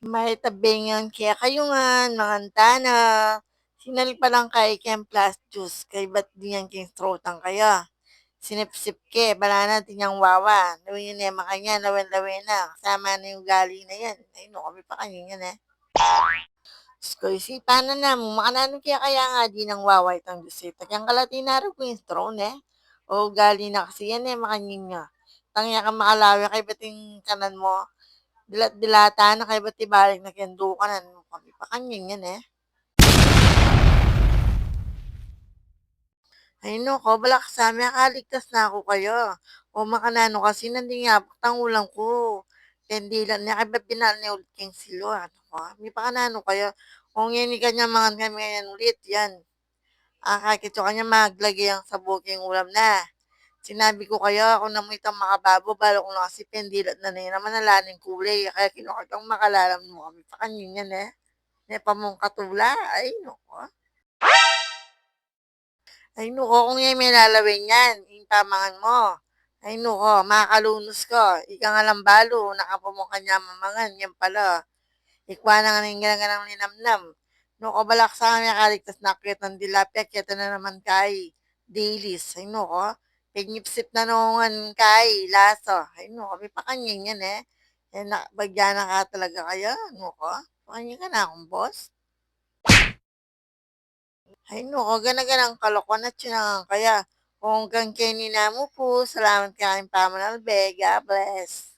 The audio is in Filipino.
May tabingan kaya kayo nga nangantana. Sinali pa lang kay ken plus juice kay ba't di yan kinstrotan kaya. Sinipsip ke, bala na tinyang wawa. Lawin yun eh, makanya, lawen-lawen na. Kasama na yung gali na yan. Ay, no, kami pa kanyan yan eh. Diyos ko, isipan na mo, makanano kaya nga di nang wawa itang Diyosita. Kaya kalatinaro ko yung throne eh. O gali na kasi yan eh, makanyin nga. Tangya ka makalawi kay bating kanan mo. Dilat-dilata na kay ba't ibalik na kendo ka na. Kami pa kanyan yan eh. Ay naku, balak sami akaligtas na ako kayo. O makanano kasi nandingabot ang ulang ko. Kendilan niya kay ba't binal niya ulit keng silo. Ano ko, may pakanano kayo. Kung yan kanya mga kami ngayon ulit, yan. Kakakit kanya maglagay ang sabuking ulam na. Sinabi ko kayo, ako na mo itang makababo, balo ko na kasi pendilat na yun naman nalaning kulay. Kaya kinukatang makalalam mo kami pa kanyan yan eh. Ne pa mong katula, ay naku. Ay naku, kung yan may lalawin yan, yung tamangan mo. Ay naku, makakalunos ko. Ika nga lang balo, nakapamong kanya mamangan, yan pala. Ikwa na nga ng ganang linamnam. Naku, balak sa kanya kaligtas na kit ng dilapia, kito na naman kay Dailies. Ay naku, pignipsip na noongan kay Laso. Ay naku, may pakanyan yan eh. Eh, bagyan na ka talaga kayo. Naku, pakanyan ka na akong boss. Ay naku, gana-ganang kalokohan at tsinangan kaya. Kung kang Kenny na mo po, salamat kain pamanalbe. God bless.